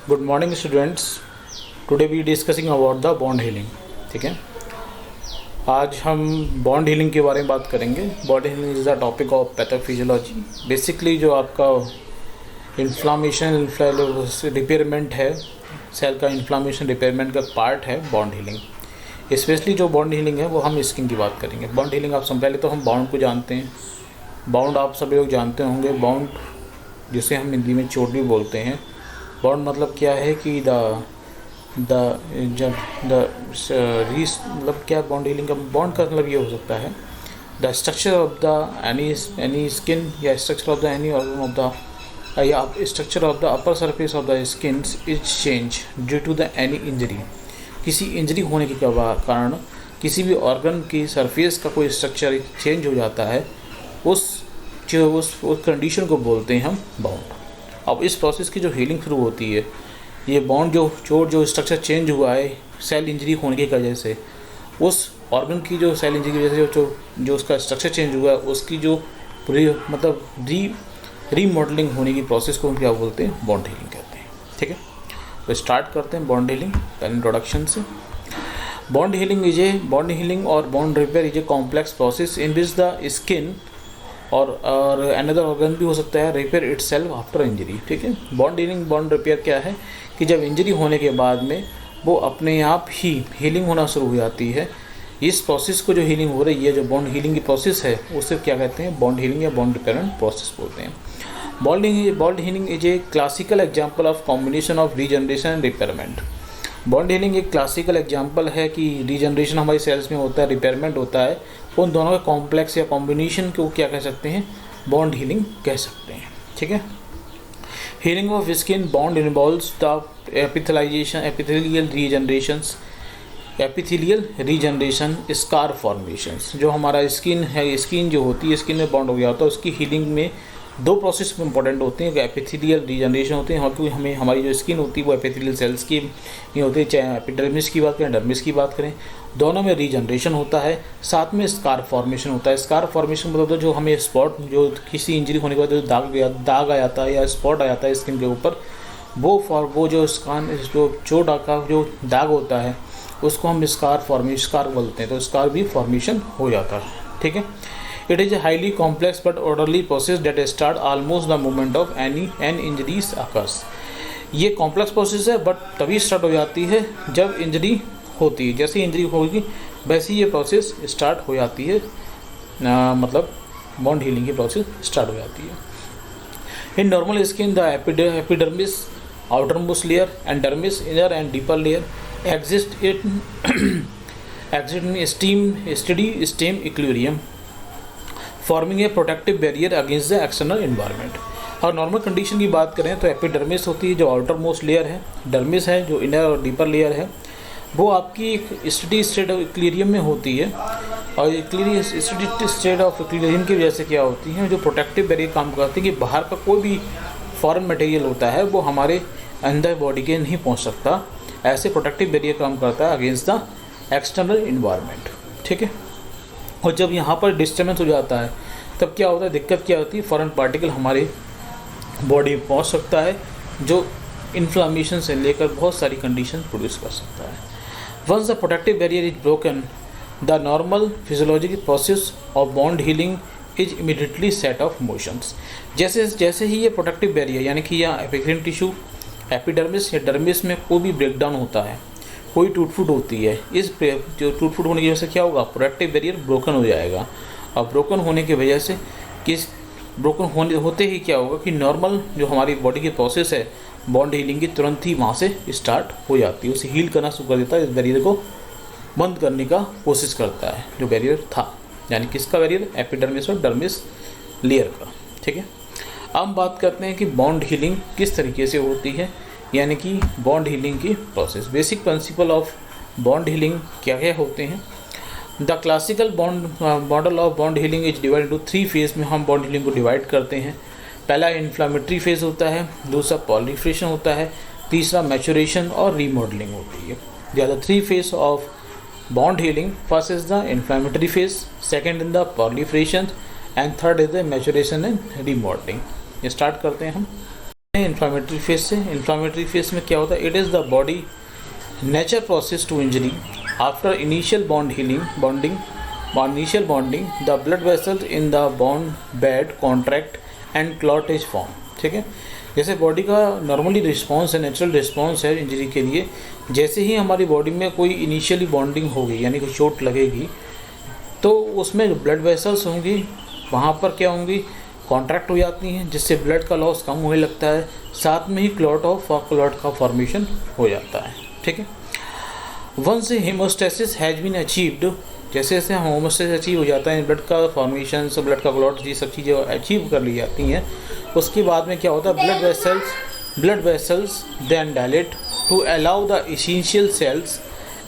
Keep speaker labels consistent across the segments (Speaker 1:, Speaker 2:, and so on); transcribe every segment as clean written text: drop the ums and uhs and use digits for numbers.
Speaker 1: Good morning students. Today we discussing about the bond healing. ठीक है, आज हम बॉन्ड हीलिंग के बारे में बात करेंगे। Bond healing is the topic of pathophysiology. Basically जो आपका इन्फ्लामेशन रिपेयरमेंट है, सेल का इन्फ्लामेशन रिपेयरमेंट का पार्ट है बॉन्ड हीलिंग। स्पेशली जो बॉन्ड हीलिंग है वो हम स्किन की बात करेंगे। बॉन्ड हीलिंग आप सब पहले तो हम बाउंड को जानते हैं। बाउंड आप सभी लोग जानते होंगे। बाउंड जिसे हम हिंदी में चोट भी बोलते हैं। बॉन्ड मतलब क्या है कि मतलब क्या बॉन्ड हीलिंग का बॉन्ड का मतलब ये हो सकता है the structure of the any skin या structure of the any organ of the या structure of the upper surface of the skin is change due to the any injury. किसी इंजरी होने के कारण किसी भी ऑर्गन की सरफेस का कोई स्ट्रक्चर चेंज हो जाता है, उस कंडीशन को बोलते हैं हम बाउंड। अब इस प्रोसेस की जो हीलिंग शुरू होती है, ये बॉन्ड जो स्ट्रक्चर चेंज हुआ है सेल इंजरी होने की वजह से, उस ऑर्गन की जो सेल इंजरी की वजह से जो उसका स्ट्रक्चर चेंज हुआ है, उसकी जो रीमॉडलिंग होने की प्रोसेस को हम क्या बोलते हैं, बॉन्ड हीलिंग कहते हैं। ठीक है, तो स्टार्ट करते हैं बॉन्ड हीलिंग पहले इंट्रोडक्शन से। बॉन्ड हीलिंग और bond repair is a complex process in which the skin और अनदर ऑर्गन भी हो सकता है रिपेयर इटसेल्फ आफ्टर इंजरी। ठीक है, बॉन्ड हीलिंग बॉन्ड रिपेयर क्या है कि जब इंजरी होने के बाद में वो अपने आप ही हीलिंग होना शुरू हो जाती है। इस प्रोसेस को जो हीलिंग हो रही है, जो बॉन्ड हीलिंग की प्रोसेस है, उसे क्या कहते हैं, बॉन्ड हीलिंग या बॉन्ड रिपेयरमेंट प्रोसेस बोलते हैं। Bond healing is a classical example of combination of regeneration and repayment. Bond healing एक क्लासिकल एग्जाम्पल है कि रीजनरेशन हमारी सेल्स में होता है, रिपेयरमेंट होता है। उन दोनों का कॉम्प्लेक्स या कॉम्बिनेशन को क्या कह सकते हैं, बॉन्ड हीलिंग कह सकते हैं। ठीक है, healing of skin bond involves the epithelial regeneration scar formations. जो हमारा स्किन है, स्किन जो होती है, स्किन में बॉन्ड हो गया होता है, उसकी हीलिंग में दो प्रोसेस इंपॉर्टेंट होते हैं। एपिथेलियल रीजनरेशन होते हैं, क्योंकि हमें हमारी जो स्किन होती है वो एपिथेलियल सेल्स की ये होती है, चाहे एपिडर्मिस की बात करें, डर्मिस की बात करें, दोनों में रीजनरेशन होता है। साथ में स्कार फॉर्मेशन होता है। स्कार फॉर्मेशन मतलब जो हमें स्पॉट, जो किसी इंजरी होने के बाद जो दाग आ जाता है या स्पॉट आ जाता है स्किन के ऊपर, वो जो चोट का जो दाग होता है उसको हम स्कार बोलते हैं। तो स्कार भी फॉर्मेशन हो जाता है। ठीक है, it is a highly complex but orderly process that start almost the moment of an injuries occurs. ये कॉम्प्लेक्स प्रोसेस है बट तभी स्टार्ट हो जाती है जब इंजरी होती है। जैसे इंजरी होगी वैसे ही ये प्रोसेस स्टार्ट हो जाती है, मतलब बॉन्ड हीलिंग की प्रोसेस स्टार्ट हो जाती है। In normal skin the epidermis outermost layer and dermis inner and deeper layer exist in steady stem equilibrium forming a protective barrier against the external environment. और normal condition की बात करें तो epidermis होती है जो आउटर मोस्ट लेयर है, dermis है जो इनर और डीपर लेयर है, वो आपकी एक स्टेडी स्टेट ऑफ इक्विलिब्रियम में होती है। और स्टेडी स्टेट ऑफ इक्विलिब्रियम की वजह से क्या होती है, जो प्रोटेक्टिव बैरियर काम करती है कि बाहर का कोई भी फॉरेन मटेरियल होता है वो हमारे अंदर बॉडी के नहीं पहुंच सकता। ऐसे प्रोटेक्टिव बैरियर काम करता है अगेंस्ट द एक्सटर्नल इन्वायरमेंट। ठीक है, और जब यहाँ पर डिस्टर्बेंस हो जाता है तब क्या होता है, दिक्कत क्या होती है, फॉरेन पार्टिकल हमारे बॉडी में पहुँच सकता है जो इन्फ्लामेशन से लेकर बहुत सारी कंडीशन प्रोड्यूस कर सकता है। Once the protective barrier is broken the normal physiological process of bond healing is immediately set off motions. जैसे ही ये प्रोटेक्टिव बैरियर यानी कि या एपिथेलियल टिश्यू एपिडर्मिस या डर्मिस में कोई भी ब्रेकडाउन होता है, कोई टूट फूट होती है, इस जो टूट फूट होने की वजह से क्या होगा, प्रोटेक्टिव बैरियर ब्रोकन हो जाएगा। और ब्रोकन होने की वजह से होते ही क्या होगा कि नॉर्मल जो हमारी बॉडी की प्रोसेस है बॉन्ड हीलिंग की तुरंत ही वहाँ से स्टार्ट हो जाती है। उसे हील करना शुरू कर देता है, इस बैरियर को बंद करने का कोशिश करता है जो बैरियर था, यानी किसका बैरियर, एपिडर्मिस और डर्मिस लेयर का। ठीक है, अब हम बात करते हैं कि बॉन्ड हीलिंग किस तरीके से होती है, यानी कि बॉन्ड हीलिंग की process. Basic principle of bond healing क्या क्या होते हैं। The classical model of bond healing is divide into 3 phase में हम बॉन्ड हीलिंग को डिवाइड करते हैं। पहला इन्फ्लामेटरी फेज होता है, दूसरा पॉलीफ्रेशन होता है, तीसरा मैचुरेशन और रीमॉडलिंग होती है। The are the 3 phase of bond healing. First is the inflammatory phase, second in the proliferation and third is the maturation and remodelling. Start करते हैं हम। इन्फ्लामेटरी फेज से। इन्फ्लामेटरी फेज में क्या होता है? It is the body nature process to injury after initial bonding the blood vessels in the bond bed contract and clot is form. ठीक है, जैसे बॉडी का नॉर्मली रिस्पॉन्स है, नेचुरल रिस्पॉन्स है इंजरी के लिए। जैसे ही हमारी बॉडी में कोई इनिशियली बॉन्डिंग होगी, यानी कोई चोट लगेगी, तो उसमें जो ब्लड वेसल्स होंगी वहाँ पर क्या होंगी? कॉन्ट्रैक्ट हो जाती हैं, जिससे ब्लड का लॉस कम होने लगता है, साथ में ही क्लॉट का फॉर्मेशन हो जाता है। ठीक है, once hemostasis has been achieved, जैसे जैसे होमोस्टेसिस अचीव हो जाता है, ब्लड का फॉर्मेशन, ब्लड का क्लॉट, ये सब चीज़ें अचीव कर ली जाती हैं, उसके बाद में क्या होता है? Blood vessels then dilate to allow the essential cells,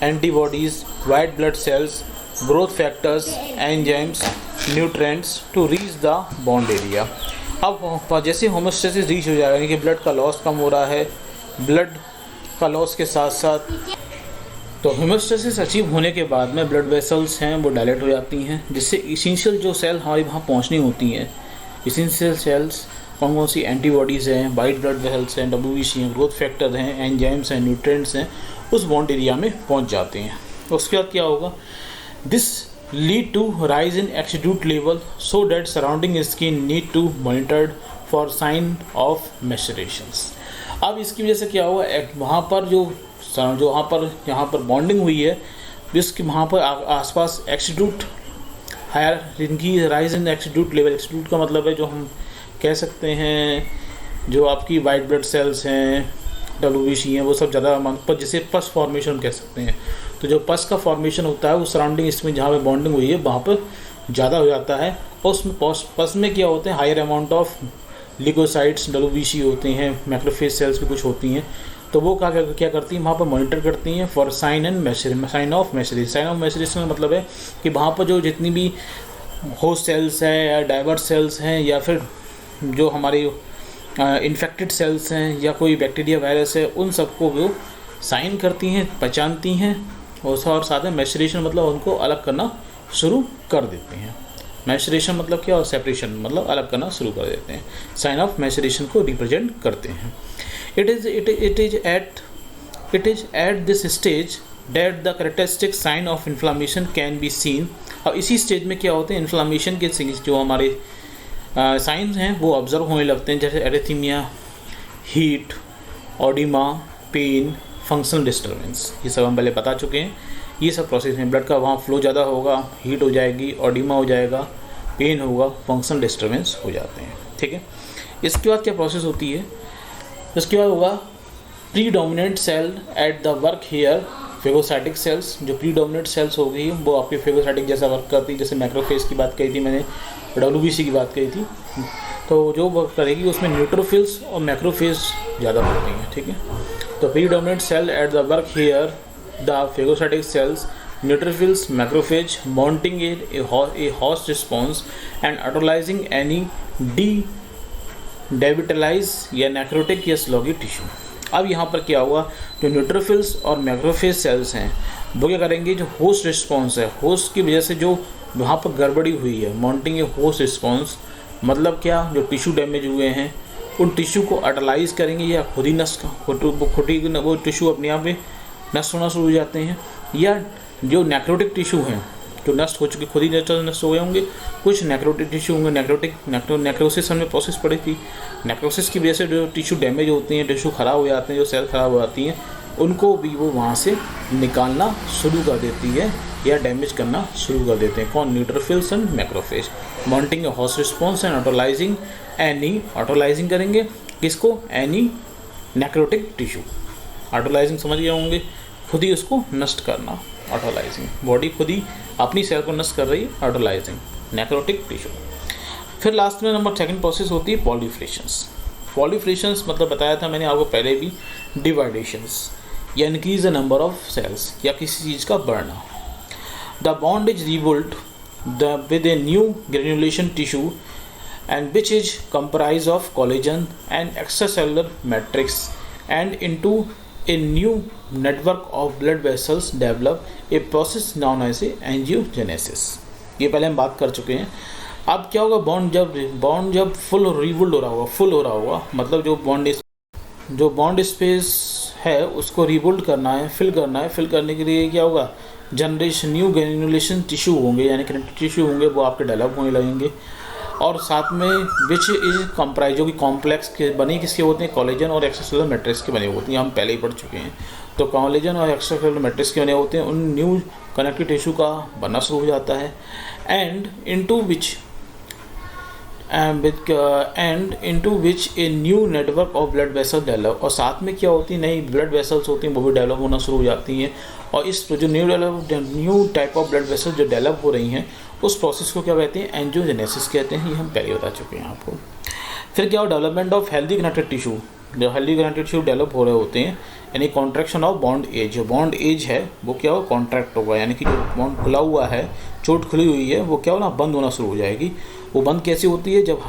Speaker 1: antibodies, white blood cells, growth factors, enzymes, nutrients to reach the bond area. अब जैसे होमोस्टेसिस रीच हो जाएगा, यानी कि ब्लड का लॉस कम हो रहा है, ब्लड का लॉस के साथ साथ, तो होमोस्टेसिस अचीव होने के बाद में ब्लड वेसल्स हैं वो डायलेट हो जाती हैं, जिससे इसेंशियल जो सेल हमारी वहाँ पहुँचनी होती हैं, इसेंशियल सेल्स कौन कौन सी? एंटीबॉडीज़ हैं, वाइट ब्लड वेसल्स हैं, WBC हैं, ग्रोथ फैक्टर हैं, एंजाइम्स हैं, न्यूट्रिएंट्स हैं, उस बॉन्ड एरिया में पहुँच जाते हैं। उसके बाद क्या होगा? This lead to rise in exudate level so that surrounding skin need to monitored for sign of macerations. अब इसकी वजह से क्या हुआ? वहाँ पर जो यहाँ पर बॉन्डिंग हुई है, जिसके वहाँ पर आसपास एक्सीड्यूट हायर इनकी राइज इन एक्सीड्यूट लेवल। एक्सीड्यूट का मतलब है जो हम कह सकते हैं जो आपकी वाइट ब्लड सेल्स हैं, WBC हैं, वो सब ज़्यादा पर जिसे पस फॉर्मेशन कह सकते हैं। तो जो पस का फॉर्मेशन होता है वो सराउंडिंग इसमें जहाँ पे बॉन्डिंग हुई है वहाँ पर ज़्यादा हो जाता है। और उसमें पस में क्या होते हैं? Higher amount of leucocytes, WBC होते हैं, मैक्रोफेज सेल्स भी कुछ होती हैं, तो वो क्या करती हैं? वहाँ पर मॉनिटर करती हैं फॉर साइन ऑफ मैसेरेशन का मतलब है कि वहाँ पर जो जितनी भी होस्ट सेल्स हैं या डाइवर्ट सेल्स हैं या फिर जो हमारी इन्फेक्टेड सेल्स हैं या कोई बैक्टीरिया वायरस है, उन सबको वो साइन करती हैं, पहचानती हैं, और साथ में मैसेरेशन मतलब उनको अलग करना शुरू कर देते हैं। मैसेरेशन मतलब क्या? और सेपरेशन मतलब अलग करना शुरू कर देते हैं। साइन ऑफ मैसेरेशन को रिप्रेजेंट करते हैं। It is at this stage that the characteristic sign of inflammation can be seen। अब इसी स्टेज में क्या होते हैं? इन्फ्लामेशन के जो हमारे साइंस हैं वो ऑब्जर्व होने लगते हैं, जैसे एरिथीमिया, हीट, ऑडिमा, पेन, फंक्शनल डिस्टर्बेंस। ये सब हम पहले बता चुके हैं। ये सब प्रोसेस में ब्लड का वहाँ फ्लो ज़्यादा होगा, हीट हो जाएगी, ऑडिमा हो जाएगा, पेन होगा, फंक्शनल डिस्टर्बेंस हो जाते हैं। ठीक है, इसके बाद क्या प्रोसेस होती है? इसके बाद होगा predominant cell at the work here phagocytic cells. जो प्रीडोमिनेंट सेल्स हो गई वो आपके फेगोसाइटिक जैसा वर्क करती है। जैसे मैक्रोफेज की बात कही थी मैंने, WBC की बात कही थी, तो जो वर्क करेगी उसमें न्यूट्रोफिल्स और मैक्रोफेज ज़्यादा होती हैं। ठीक है, तो predominant cell at the work here the phagocytic cells, neutrophils, macrophage mounting a host response and autolysing any devitalise या नेक्रोटिक या स्लॉगी टिश्यू। अब यहाँ पर क्या हुआ? जो न्यूट्रोफिल्स और मैक्रोफेज सेल्स हैं वो क्या करेंगे? जो होस्ट रिस्पॉन्स है, होस्ट की वजह से जो वहाँ पर गड़बड़ी हुई है, माउंटिंग ए होस्ट रिस्पॉन्स मतलब क्या? जो टिश्यू डैमेज हुए हैं उन टिश्यू को अटलाइज करेंगे या खुद ही नष्ट वो टिश्यू अपने आप में नष्ट होना शुरू हो जाते हैं, या जो नेक्रोटिक टिश्यू हैं जो नष्ट हो चुके खुद ही नष्ट हो गए होंगे। कुछ नेक्रोटिक टिश्यू होंगे, नेक्रोसिस हमने प्रोसेस पढ़ी थी। नेक्रोसिस की वजह से जो टिश्यू डैमेज होते हैं, टिश्यू ख़राब हो जाते हैं, जो सेल ख़राब हो जाती हैं, उनको भी वो वहाँ से निकालना शुरू कर देती है या डैमेज करना शुरू कर देते हैं। कौन? Neutrophils and macrophage mounting host response and autolysing करेंगे किसको? Any necrotic tissue. ऑटोलाइजिंग समझ गए होंगे, खुद ही उसको नष्ट करना। ऑटोलाइजिंग बॉडी खुद ही अपनी सेल को नष्ट कर रही है, ऑटोलाइजिंग नेक्रोटिक टिश्यू। फिर लास्ट में नंबर सेकंड प्रोसेस होती है पॉलीफ्रेशंस मतलब बताया था मैंने आपको पहले भी, डिवाइडेशंस या increase the number of cells या किसी चीज़ का बढ़ना। The bond is revolt with a new granulation tissue and which is comprised of collagen and extracellular matrix, and into a new network of blood vessels develop a process known as angiogenesis। ये पहले हम बात कर चुके हैं। अब क्या होगा, बॉन्ड जब फुल रिवोल्ड हो रहा होगा, मतलब जो बॉन्ड स्पेस है उसको रिवोल्ड करना है, फिल करने के लिए क्या होगा, जनरेशन न्यू ग्रेनुलेशन टिश्यू होंगे, यानी कनेक्टिव टिश्यू होंगे, वो आपके डेवलप होने लगेंगे। और साथ में विच इज कंप्राइज, जो कि कॉम्प्लेक्स के बने किसके होते हैं, कोलेजन और एक्स्ट्रासेलुलर मैट्रिक्स के बने होते हैं, हम पहले ही पढ़ चुके हैं। तो कोलेजन और एक्स्ट्रासेलुलर मैट्रिक्स के बने होते हैं, उन न्यू कनेक्टिव टिश्यू का बनना शुरू हो जाता है। And into which a new network of blood vessel develop, और साथ में क्या होती है, नई ब्लड वेसल्स होती हैं, वो भी डेवलप होना शुरू हो जाती हैं। और इस जो new type of blood vessel जो डेवलप हो रही हैं, उस प्रोसेस को क्या कहते हैं, एंजियोजेनेसिस कहते हैं। ये हम पहले बता चुके हैं आपको। फिर क्या हो, development of healthy connective tissue, जो हेल्दी कनेक्टिव टिश्यू डेवलप हो रहे होते हैं, यानी कॉन्ट्रैक्शन ऑफ बॉन्ड एज, जो बॉन्ड एज है वो क्या हो, कॉन्ट्रैक्ट होगा, यानी कि जो बॉन्ड खुला हुआ है, चोट खुली हुई है, वो क्या हो ना, बंद होना शुरू हो जाएगी। वो बंद कैसे होती है, जब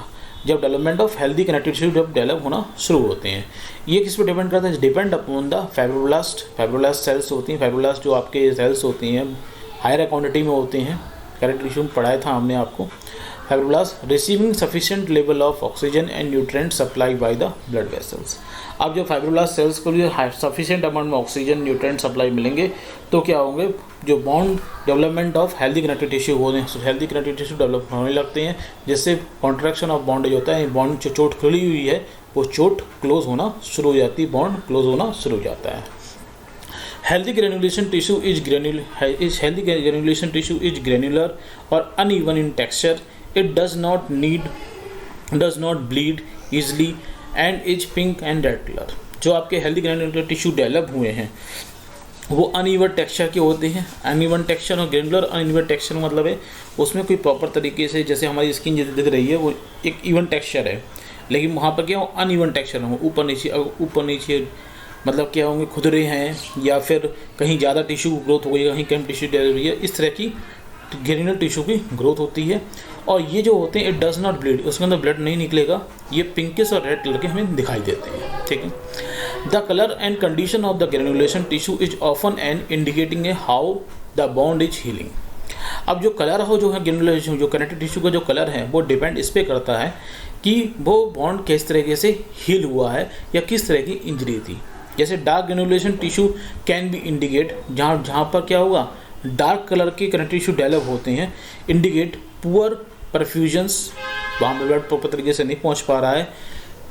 Speaker 1: development of healthy connective tissue जब डेवलप होना शुरू होते हैं। ये किस पर डिपेंड करता है, depend upon the fibroblast sales होती हैं। फाइब्रोब्लास्ट जो आपके सेल्स होती हैं हायर क्वांटिटी में होते हैं, कनेक्टिव टिश्यू में पढ़ाया था हमने आपको। Fibroblast receiving sufficient level of oxygen and nutrient supply by the blood vessels. अब जो फाइब्रोब्लास्ट सेल्स को लिए सफिशिएंट अमाउंट में ऑक्सीजन न्यूट्रिएंट सप्लाई मिलेंगे तो क्या होंगे, जो bond development of healthy connective tissue होने, हेल्दी कनेक्टिव टिश्यू डेवलप होने लगते हैं, जिससे कॉन्ट्रैक्शन ऑफ बॉन्ड जो होता है, बॉन्ड जो चोट खुली हुई है वो चोट क्लोज होना शुरू हो जाती है, बॉन्ड क्लोज होना शुरू हो जाता है। Healthy granulation tissue is granular or uneven in texture. It does not bleed easily and is pink and red color. जो आपके हेल्दी ग्रेनुलर टिश्यू डेवलप हुए हैं वो अनइवन टेक्सचर के होते हैं। अनइवन टेक्सचर और ग्रेनुलर अनइवन टेक्सचर मतलब है उसमें कोई प्रॉपर तरीके से, जैसे हमारी स्किन जैसे दिख रही है वो एक इवन टेक्सचर है, लेकिन वहाँ पर क्या हो, अनइवन टेक्सचर होंगे, ऊपर नीचे मतलब क्या होंगे, खुदरे हैं, या फिर कहीं ज़्यादा टिश्यू ग्रोथ हो गई, कहीं कम टिश्यू डेवलप हुई है, इस तरह की ग्रेनुलर टिश्यू की ग्रोथ होती है। और ये जो होते हैं, इट डज नॉट ब्लीड, उसके अंदर ब्लड नहीं निकलेगा, ये पिंकिश और रेड कलर के हमें दिखाई देते हैं, ठीक है। The colour and condition of the granulation tissue is often and indicating A how the bond is healing. अब जो कलर हो, जो है ग्रेनुलेशन, जो कनेक्टिव टिश्यू का जो कलर है वो डिपेंड इस पर करता है कि वो बॉन्ड किस तरीके से हील हुआ है या किस तरह की इंजरी थी। जैसे dark granulation tissue can be indicate, जहाँ पर क्या होगा, डार्क कलर के कनेक्टिव टिश्यू डेवलप होते हैं, इंडिकेट पुअर परफ्यूजन्स, वहाँ पर ब्लड प्रॉपर तरीके से नहीं पहुँच पा रहा है।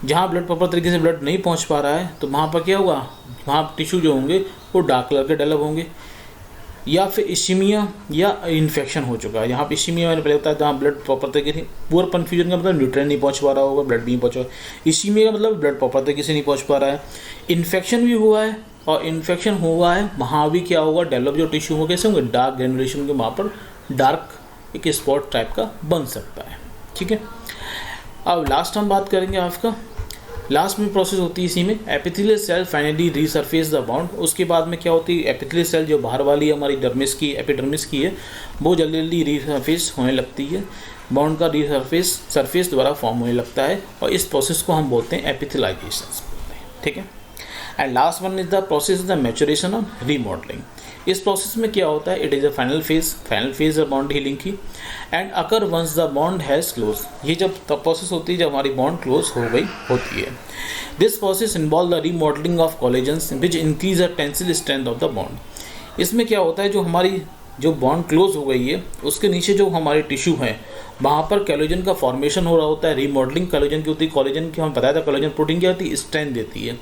Speaker 1: जहाँ ब्लड प्रॉपर तरीके से ब्लड नहीं पहुँच पा रहा है तो वहाँ पर क्या होगा, वहाँ टिश्यू जो होंगे वो डार्क कलर के डेवलप होंगे। या फिर इस्कीमिया या इन्फेक्शन हो चुका है, यहाँ पे इस्कीमिया मैंने पहले बताया, जहाँ ब्लड प्रॉपर तरीके से, पुअर परफ्यूजन का मतलब न्यूट्रिएंट नहीं पहुँच पा रहा होगा, ब्लड नहीं पहुँच रहा। इस्कीमिया का मतलब ब्लड प्रॉपर तरीके से नहीं पहुँच पा रहा है। इन्फेक्शन भी हुआ है, और इन्फेक्शन हुआ है वहाँ भी क्या होगा, डेवलप जो टिश्यू हो कैसे होंगे, डार्क ग्रेनुलेशन के, वहाँ पर डार्क एक स्पॉट टाइप का बन सकता है, ठीक है। अब लास्ट हम बात करेंगे आपका, लास्ट में प्रोसेस होती है इसी में, epithelial cell finally resurface the bond. उसके बाद में क्या होती है, एपिथेलियल सेल जो बाहर वाली हमारी डर्मिस की, एपिडर्मिस की है, वो जल्दी जल्दी रीसरफेस होने लगती है, बॉन्ड का सरफेस द्वारा फॉर्म होने लगता है, और इस प्रोसेस को हम बोलते हैं एपिथेलाइजेशन बोलते हैं, ठीक है। And last one is the process the maturation of remodelling. इस प्रोसेस में क्या होता है, it is a final phase of bond healing की, and occur once the bond has close. ये जब प्रोसेस होती है जब हमारी बॉन्ड क्लोज हो गई होती है। This process involve the remodelling of collagens which increase the tensile strength of the bond. इसमें क्या होता है, जो हमारी जो बॉन्ड क्लोज हो गई है उसके नीचे जो हमारे टिश्यू हैं वहाँ पर कोलेजन का फॉर्मेशन हो रहा होता है। रीमॉडलिंग कोलेजन की होती है, कोलेजन की हमें बताया था, कोलेजन प्रोटीन क्या होती है, स्ट्रेंथ देती है।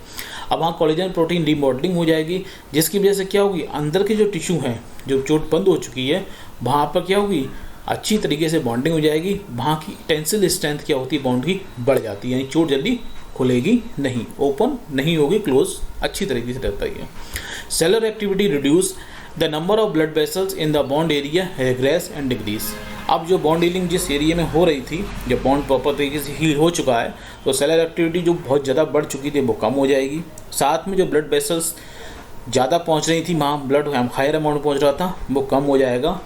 Speaker 1: अब वहाँ कोलेजन प्रोटीन रीमॉडलिंग हो जाएगी, जिसकी वजह से क्या होगी, अंदर के जो टिश्यू हैं जो चोट बंद हो चुकी है वहाँ पर क्या होगी, अच्छी तरीके से बॉन्डिंग हो जाएगी, वहाँ की टेंसिल स्ट्रेंथ क्या होती है बॉन्ड की बढ़ जाती है, यानी चोट जल्दी खुलेगी नहीं, ओपन नहीं होगी, क्लोज अच्छी तरीके से रहता है। Cellular activity reduce the number of blood vessels in the bond area regress and decrease. अब जो बॉन्ड हीलिंग जिस एरिया में हो रही थी, जब बॉन्ड प्रॉपर तरीके से हील हो चुका है तो सेलर एक्टिविटी जो बहुत ज़्यादा बढ़ चुकी थी वो कम हो जाएगी। साथ में जो ब्लड वेसल्स ज़्यादा पहुंच रही थी, वहाँ ब्लड हायर अमाउंट पहुंच रहा था, वो कम हो जाएगा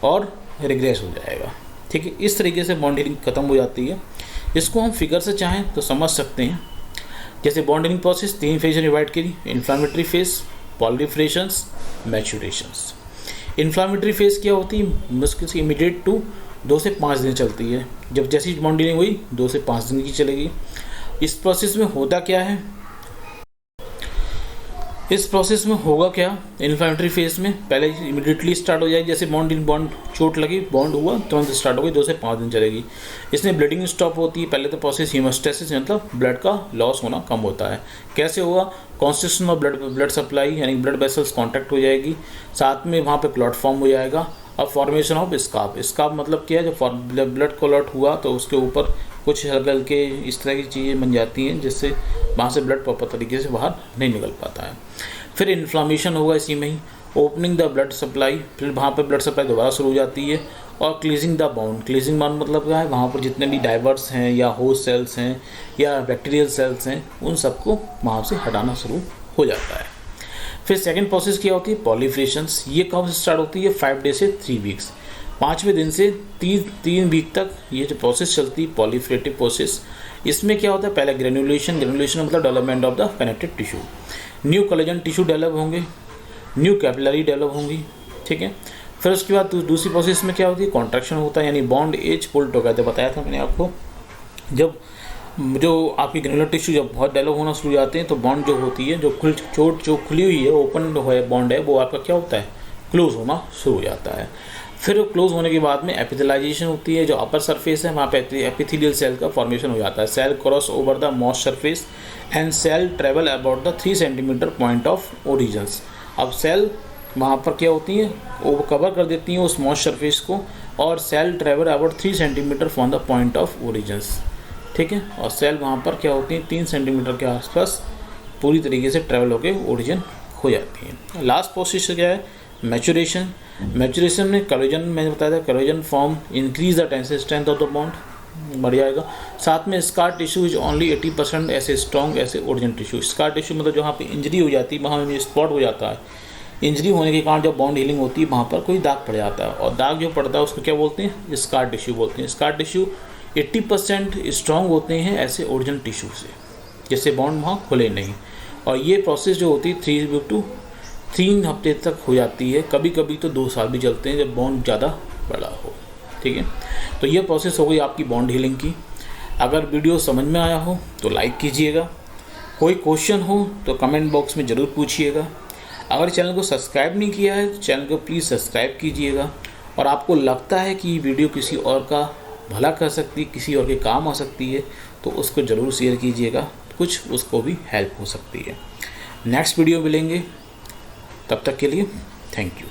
Speaker 1: और रिग्रेस हो जाएगा, ठीक है। इस तरीके से बॉन्ड हीलिंग खत्म हो जाती है। इसको हम फिगर से चाहें तो समझ सकते हैं। जैसे बॉन्ड हीलिंग प्रोसेस 3 फेज में डिवाइड करी, इन्फ्लामेटरी फेज, पॉलीफ्रेशंस, मैचुरेशंस। इन्फ्लामेटरी फेज क्या होती है, मुश्किल से इमीडिएट टू 2 से 5 दिन चलती है। जब जैसी बॉन्ड हीलिंग हुई 2 से 5 दिन की चलेगी। इस प्रोसेस में होता क्या है, इस प्रोसेस में होगा क्या, इन्फ्लेमेटरी फेज में पहले इमीडिएटली स्टार्ट हो जाएगी, जैसे बॉन्ड चोट लगी, बॉन्ड हुआ तुरंत स्टार्ट हो गई, 2 से 5 दिन चलेगी। इसमें ब्लीडिंग स्टॉप होती है। पहले तो प्रोसेस हीमोस्टेसिस, मतलब ब्लड का लॉस होना कम होता है। कैसे होगा, कॉन्स्टिट्यूशन ऑफ ब्लड सप्लाई, यानी ब्लड वेसल्स कॉन्टैक्ट हो जाएगी, साथ में वहाँ पे क्लॉट फॉर्म हो जाएगा। अब फॉर्मेशन ऑफ स्कार्फ मतलब क्या है, जब ब्लड क्लॉट हुआ तो उसके ऊपर कुछ हल्के हल्के इस तरह की चीज़ें बन जाती हैं, जिससे वहाँ से ब्लड प्रॉपर तरीके से बाहर नहीं निकल पाता है। फिर इन्फ्लामेशन होगा इसी में ही, ओपनिंग द ब्लड सप्लाई, फिर वहाँ पे ब्लड सप्लाई दोबारा शुरू हो जाती है। और cleansing the bound, cleansing bound मतलब क्या है, वहाँ पर जितने भी डाइवर्स हैं या होस्ट सेल्स हैं या बैक्टीरियल सेल्स हैं, उन सबको वहाँ से हटाना शुरू हो जाता है। फिर सेकेंड प्रोसेस क्या होती है, पॉलीफ्रेशंस। ये कब से स्टार्ट होती है, 5 डे से 3 वीक्स, 5वें दिन से 3 वीक तक ये जो प्रोसेस चलती है, पॉलीफ्रेटिव प्रोसेस। इसमें क्या होता है, पहले ग्रेनुलेशन मतलब development of the connective tissue, new collagen tissue develop होंगे, न्यू कैपिलरी डेवलप होंगी, ठीक है। फिर उसके बाद दूसरी प्रोसेस में क्या होती है, कॉन्ट्रैक्शन होता है, यानी बॉन्ड एज पुल टुगेदर। बताया था मैंने आपको, जब जो आपकी ग्रेनुलर टिश्यू जब बहुत डेवलप होना शुरू हो जाते हैं तो बॉन्ड जो होती है, जो खुली हुई है, ओपन है बॉन्ड है, वो आपका क्या होता है, क्लोज होना शुरू हो जाता है। फिर क्लोज होने के बाद में एपिथेलाइजेशन होती है, जो अपर सरफेस है वहाँ पे एपिथेलियल सेल का फॉर्मेशन हो जाता है। Cell cross over the most surface and cell travel about the 3 centimeter point of origins. अब सेल वहाँ पर क्या होती हैं, वो कवर कर देती हैं उस मॉस्ट सरफेस को, और cell travel about 3 centimeter from the point of origins, ठीक है। और सेल वहाँ पर क्या होती हैं, 3 सेंटीमीटर के आसपास पूरी तरीके से ट्रेवल होकर ओरिजिन हो जाती हैं। लास्ट प्रोसेस क्या है, मैचुरेशन। मैचुरेशन में कोलेजन, मैंने बताया था collagen form increase the tensile strength of the bond, बढ़ जाएगा। साथ में स्कार टिश्यू इज ओनली 80% ऐसे स्ट्रॉन्ग ऐसे ओरिजिन टिश्यू। स्कार टिश्यू मतलब जहाँ पे इंजरी हो जाती है, वहाँ में स्पॉट हो जाता है, इंजरी होने के कारण जब बॉन्ड हीलिंग होती है वहाँ पर कोई दाग पड़ जाता है, और दाग जो पड़ता है उसको क्या बोलते हैं, स्कार टिश्यू बोलते हैं। स्कार टिश्यू 80% स्ट्रॉन्ग होते हैं ऐसे ओरिजिन टिश्यू से, जिससे बॉन्ड वहाँ खुले नहीं। और ये प्रोसेस जो होती है 3 हफ्ते तक हो जाती है, कभी कभी तो 2 साल भी चलते हैं जब बॉन्ड ज़्यादा बड़ा हो, ठीक है। तो ये प्रोसेस हो गई आपकी बॉन्ड हीलिंग की। अगर वीडियो समझ में आया हो तो लाइक कीजिएगा, कोई क्वेश्चन हो तो कमेंट बॉक्स में ज़रूर पूछिएगा। अगर चैनल को सब्सक्राइब नहीं किया है तो चैनल को प्लीज़ सब्सक्राइब कीजिएगा। और आपको लगता है कि वीडियो किसी और का भला कर सकती है, किसी और के काम आ सकती है, तो उसको ज़रूर शेयर कीजिएगा, कुछ उसको भी हेल्प हो सकती है। नेक्स्ट वीडियो मिलेंगे, तब तक के लिए थैंक यू।